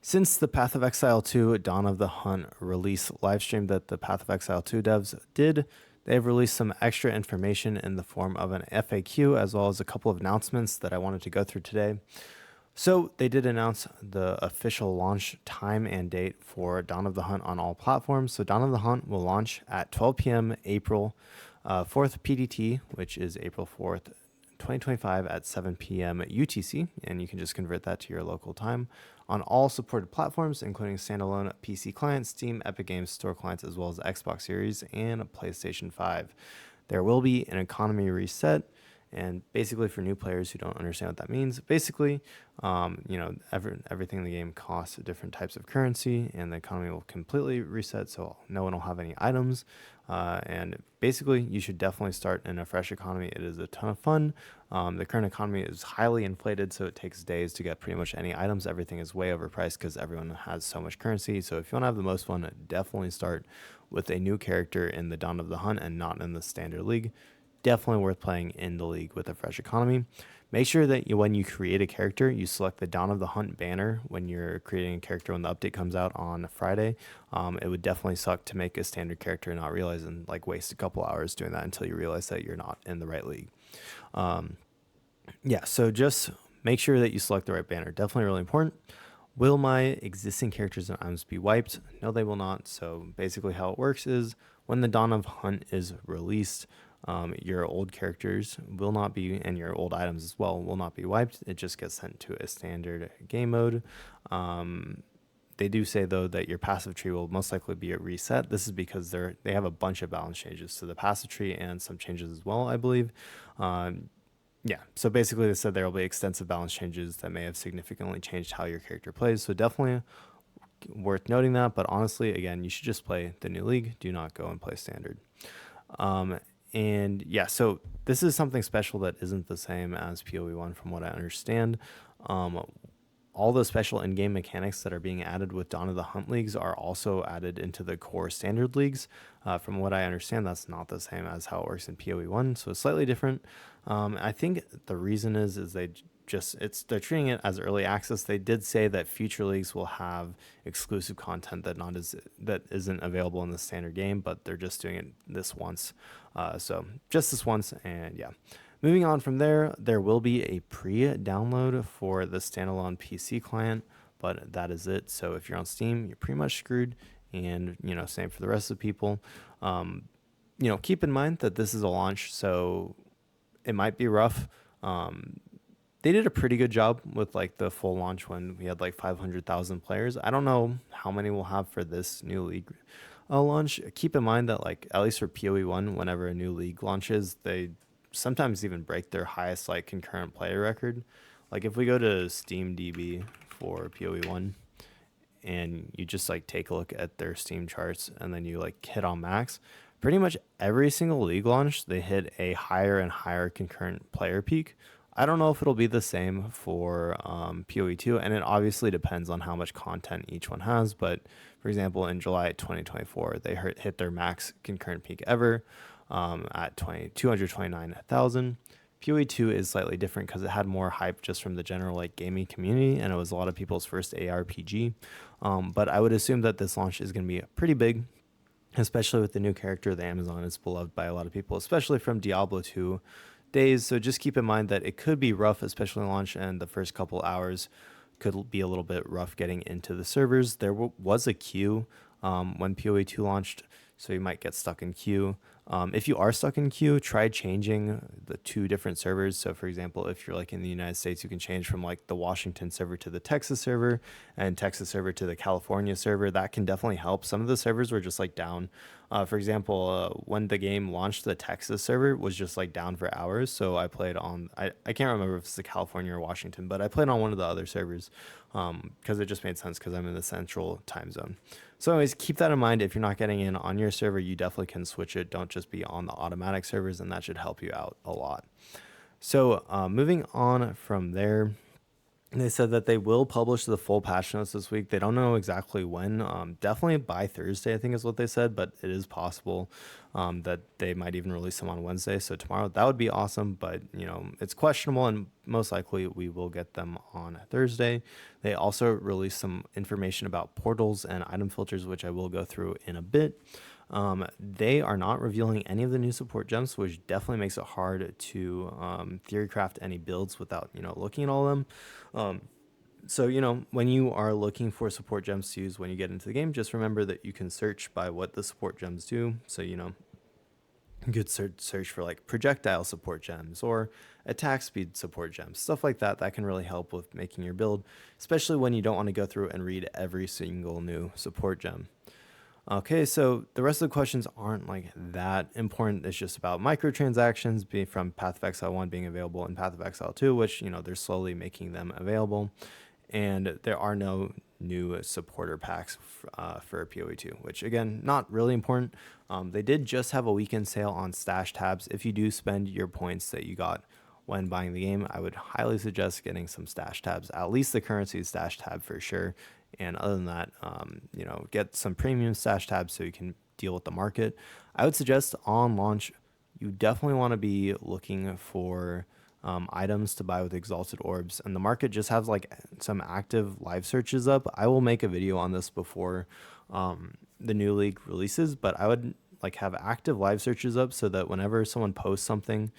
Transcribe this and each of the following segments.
Since the Path of Exile 2 Dawn of the Hunt release livestream that the Path of Exile 2 devs did, they've released some extra information in the form of an FAQ as well as a couple of announcements that I wanted to go through today. So they did announce the official launch time and date for Dawn of the Hunt on all platforms. So Dawn of the Hunt will launch at 12 p.m. April 4th PDT, which is April 4th, 2025 at 7 p.m. UTC, and you can just convert that to your local time on all supported platforms, including standalone PC clients, Steam, Epic Games Store clients, as well as Xbox Series and PlayStation 5. There will be an economy reset. And basically, for new players who don't understand what that means, basically, everything in the game costs different types of currency, and the economy will completely reset, so no one will have any items. And basically, you should definitely start in a fresh economy. It is a ton of fun. The current economy is highly inflated, so it takes days to get pretty much any items. Everything is way overpriced because everyone has so much currency. So if you want to have the most fun, definitely start with a new character in the Dawn of the Hunt and not in the standard league. Definitely worth playing in the league with a fresh economy. Make sure that when you create a character, you select the Dawn of the Hunt banner when you're creating a character when the update comes out on Friday. It would definitely suck to make a standard character and not realize and waste a couple hours doing that until you realize that you're not in the right league. So just make sure that you select the right banner. Definitely really important. Will my existing characters and items be wiped? No, they will not. So basically how it works is when the Dawn of Hunt is released, your old characters will not be, and your old items as well, will not be wiped. It just gets sent to a standard game mode. They do say, though, that your passive tree will most likely be a reset. This is because they have a bunch of balance changes to the passive tree and some changes as well, I believe. So basically they said there will be extensive balance changes that may have significantly changed how your character plays. So definitely worth noting that. But honestly, again, you should just play the new league. Do not go and play standard. So this is something special that isn't the same as PoE 1 from what I understand. All the special in-game mechanics that are being added with Dawn of the Hunt leagues are also added into the core standard leagues. From what I understand, that's not the same as how it works in PoE 1, so it's slightly different. I think the reason is they're treating it as early access. They did say that future leagues will have exclusive content that isn't available in the standard game, but they're just doing it this once. So just this once, and yeah. Moving on from there, there will be a pre-download for the standalone PC client, but that is it. So if you're on Steam, you're pretty much screwed, and same for the rest of the people. Keep in mind that this is a launch, so it might be rough. They did a pretty good job with the full launch when we had 500,000 players. I don't know how many we'll have for this new league launch. Keep in mind that at least for PoE 1, whenever a new league launches, they sometimes even break their highest concurrent player record. If we go to Steam DB for PoE 1 and you just take a look at their Steam charts and then you hit on max, pretty much every single league launch they hit a higher and higher concurrent player peak. I don't know if it'll be the same for PoE 2, and it obviously depends on how much content each one has. But for example, in July 2024, they hit their max concurrent peak ever at 229,000. PoE 2 is slightly different because it had more hype just from the general gaming community, and it was a lot of people's first ARPG. But I would assume that this launch is going to be pretty big, especially with the new character. The Amazon is beloved by a lot of people, especially from Diablo 2 days. So just keep in mind that it could be rough, especially launch, and the first couple hours could be a little bit rough getting into the servers. There was a queue when PoE 2 launched, so you might get stuck in queue. If you are stuck in queue, try changing the two different servers. So for example, if you're in the United States, you can change from the Washington server to the Texas server, and Texas server to the California server. That can definitely help. Some of the servers were just down. For example, when the game launched, the Texas server was just down for hours. So I played on, I can't remember if it's the California or Washington, but I played on one of the other servers because it just made sense because I'm in the central time zone. So anyways, keep that in mind. If you're not getting in on your server, you definitely can switch it. Don't just be on the automatic servers, and that should help you out a lot. So moving on from there, they said that they will publish the full patch notes this week. They don't know exactly when. Definitely by Thursday, I think is what they said, but it is possible that they might even release them on Wednesday. So tomorrow, that would be awesome, but it's questionable. And most likely we will get them on Thursday. They also released some information about portals and item filters, which I will go through in a bit. They are not revealing any of the new support gems, which definitely makes it hard to theory craft any builds without, looking at all of them. So, when you are looking for support gems to use when you get into the game, just remember that you can search by what the support gems do. So, you could search for like projectile support gems or attack speed support gems, stuff like that. That can really help with making your build, especially when you don't want to go through and read every single new support gem. Okay, so the rest of the questions aren't like that important. It's just about microtransactions being from Path of Exile 1 being available in Path of Exile 2, which, they're slowly making them available. And there are no new supporter packs for PoE 2, which again, not really important. They did just have a weekend sale on stash tabs. If you do spend your points that you got when buying the game, I would highly suggest getting some stash tabs, at least the currency stash tab for sure. And other than that, get some premium stash tabs so you can deal with the market. I would suggest on launch, you definitely want to be looking for items to buy with exalted orbs, and the market just has like some active live searches up. I will make a video on this before the new league releases, but I would like have active live searches up so that whenever someone posts something,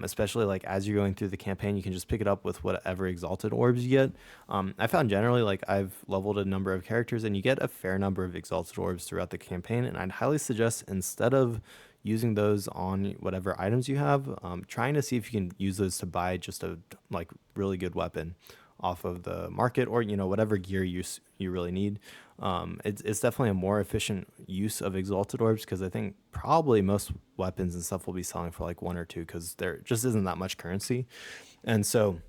especially like as you're going through the campaign, you can just pick it up with whatever exalted orbs you get. I found generally like I've leveled a number of characters and you get a fair number of exalted orbs throughout the campaign, and I'd highly suggest instead of using those on whatever items you have, trying to see if you can use those to buy just a like really good weapon off of the market, or whatever gear you really need. It's definitely a more efficient use of exalted orbs, because I think probably most weapons and stuff will be selling for like 1 or 2 because there just isn't that much currency. And so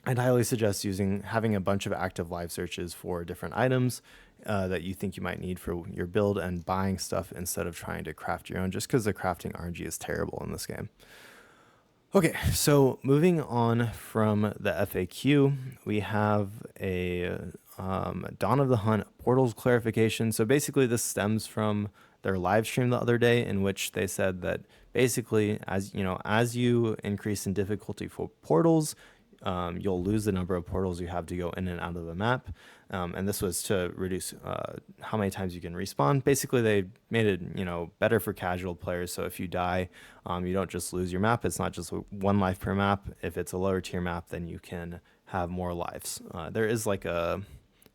I'd highly suggest having a bunch of active live searches for different items that you think you might need for your build, and buying stuff instead of trying to craft your own, just because the crafting RNG is terrible in this game. Okay, so moving on from the FAQ, we have a Dawn of the Hunt portals clarification. So basically this stems from their live stream the other day, in which they said that basically as you increase in difficulty for portals, you'll lose the number of portals you have to go in and out of the map. And this was to reduce how many times you can respawn. Basically, they made it better for casual players. So if you die, you don't just lose your map. It's not just 1 life per map. If it's a lower tier map, then you can have more lives. There is like a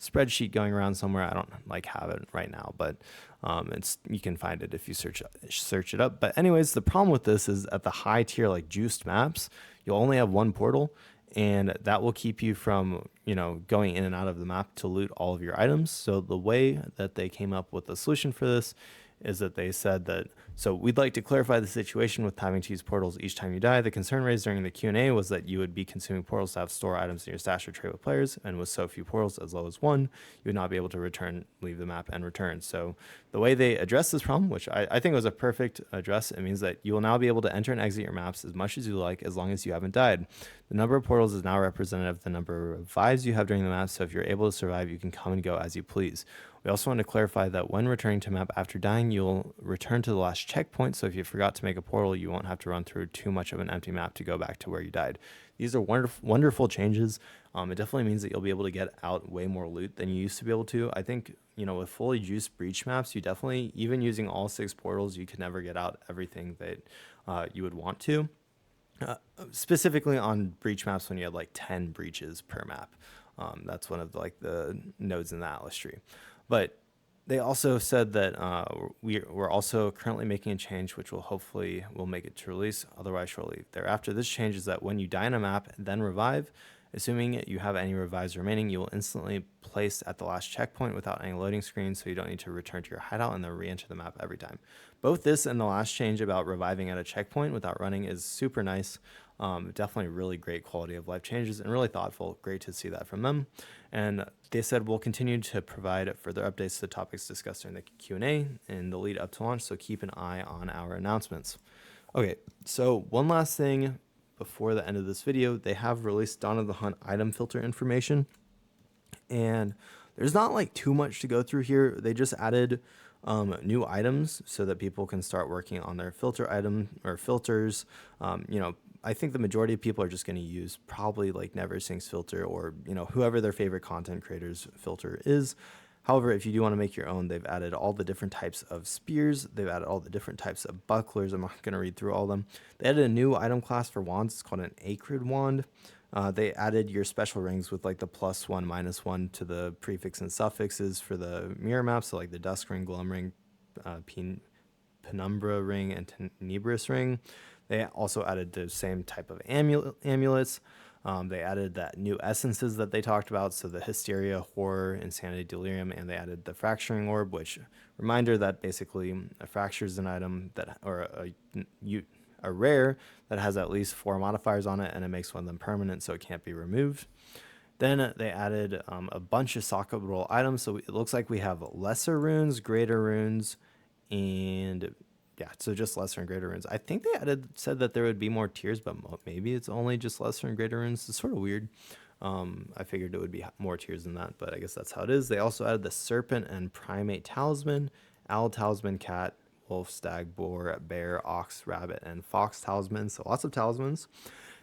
spreadsheet going around somewhere. I don't have it right now, but you can find it if you search it up. But anyways, the problem with this is at the high tier like juiced maps, you'll only have 1 portal, and that will keep you from going in and out of the map to loot all of your items. So the way that they came up with the solution for this is that they said that, so we'd like to clarify the situation with having to use portals each time you die. The concern raised during the Q&A was that you would be consuming portals to have store items in your stash or trade with players, and with so few portals, as low as 1, you would not be able to leave the map and return. So the way they address this problem, which I think was a perfect address, it means that you will now be able to enter and exit your maps as much as you like, as long as you haven't died. The number of portals is now representative of the number of lives you have during the map, so if you're able to survive, you can come and go as you please. We also want to clarify that when returning to map after dying, you'll return to the last checkpoint, so if you forgot to make a portal, you won't have to run through too much of an empty map to go back to where you died. These are wonderful changes. It definitely means that you'll be able to get out way more loot than you used to be able to. I think, with fully juiced breach maps, you definitely, even using all 6 portals, you could never get out everything that you would want to. Specifically on breach maps when you had like 10 breaches per map. That's one of the nodes in the Atlas tree. But they also said that we're also currently making a change, which will make it to release otherwise shortly thereafter. This change is that when you die on a map and then revive, assuming you have any revives remaining, you will instantly place at the last checkpoint without any loading screen, so you don't need to return to your hideout and then re-enter the map every time. Both this and the last change about reviving at a checkpoint without running is super nice. Definitely really great quality of life changes and really thoughtful. Great to see that from them. And they said we'll continue to provide further updates to the topics discussed during the Q&A in the lead up to launch, so keep an eye on our announcements. Okay, so one last thing before the end of this video, they have released Dawn of the Hunt item filter information, and there's not too much to go through here. They just added new items so that people can start working on their filter item or filters. I think the majority of people are just going to use probably like NeverSync's filter, or whoever their favorite content creators filter is. However, if you do want to make your own, they've added all the different types of spears. They've added all the different types of bucklers. I'm not going to read through all of them. They added a new item class for wands. It's called an acrid wand. They added your special rings with like the +1, -1 to the prefix and suffixes for the mirror maps. So like the dusk ring, glum ring, penumbra ring, and tenebris ring. They also added the same type of amulets. They added that new essences that they talked about, so the hysteria, horror, insanity, delirium, and they added the fracturing orb, which reminder that basically a fracture is an item that, or a rare that has at least 4 modifiers on it, and it makes one of them permanent, so it can't be removed. Then they added a bunch of socket roll items, so it looks like we have lesser runes, greater runes, and yeah, so just lesser and greater runes. I think they said that there would be more tiers, but maybe it's only just lesser and greater runes. It's sort of weird. I figured it would be more tiers than that, but I guess that's how it is. They also added the serpent and primate talisman, owl talisman, cat, wolf, stag, boar, bear, ox, rabbit, and fox talisman. So lots of talismans.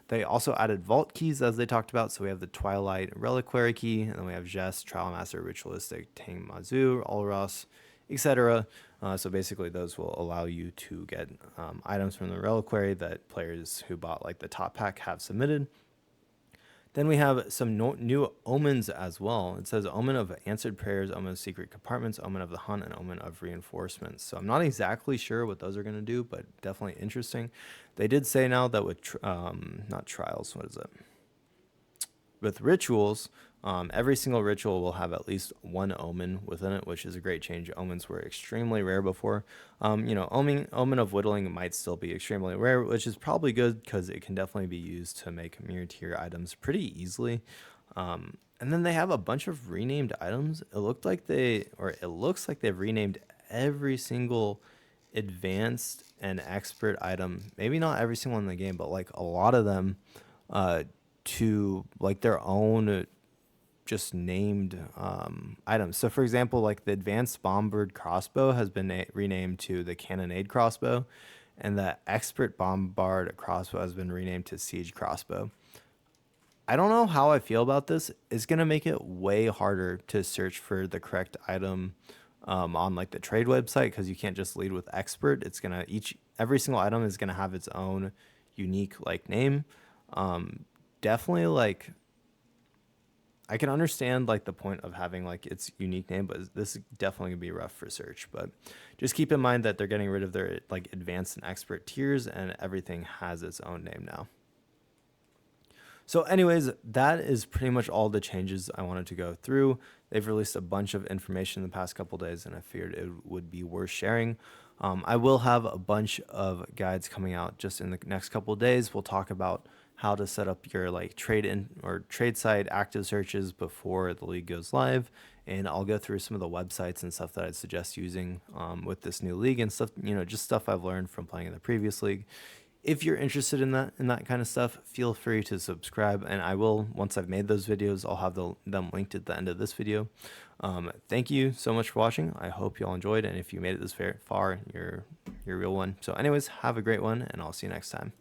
They also added vault keys, as they talked about. So we have the Twilight Reliquary Key, and then we have Jest, Trial Master, Ritualistic, Tang Mazu, Olros, etc. So basically those will allow you to get items from the Reliquary that players who bought like the top pack have submitted. Then we have some new omens as well. It says Omen of Answered Prayers, Omen of Secret Compartments, Omen of the Hunt, and Omen of Reinforcements. So I'm not exactly sure what those are going to do, but definitely interesting. They did say now that with, not trials, what is it? With rituals, every single ritual will have at least one omen within it, which is a great change. Omens were extremely rare before. Omen of Whittling might still be extremely rare, which is probably good because it can definitely be used to make mirror tier items pretty easily. And then they have a bunch of renamed items. It looks like they've renamed every single advanced and expert item. Maybe not every single one in the game, but like a lot of them to like their own just named items. So for example, like the advanced bombard crossbow has been renamed to the cannonade crossbow, and the expert bombard crossbow has been renamed to siege crossbow. I don't know how I feel about this. It's going to make it way harder to search for the correct item on like the trade website, because you can't just lead with expert. It's going to every single item is going to have its own unique like name. Definitely like I can understand like the point of having like its unique name, but this is definitely gonna be rough for search. But just keep in mind that they're getting rid of their like advanced and expert tiers, and everything has its own name now. So anyways, that is pretty much all the changes I wanted to go through. They've released a bunch of information in the past couple days, and I figured it would be worth sharing. I will have a bunch of guides coming out just in the next couple of days. We'll talk about how to set up your like trade site active searches before the league goes live, and I'll go through some of the websites and stuff that I'd suggest using with this new league and stuff, just stuff I've learned from playing in the previous league. If you're interested in that kind of stuff, feel free to subscribe, and I will, once I've made those videos, I'll have them linked at the end of this video. Thank you so much for watching. I hope you all enjoyed, and if you made it this far, you're a real one. So anyways, have a great one, and I'll see you next time.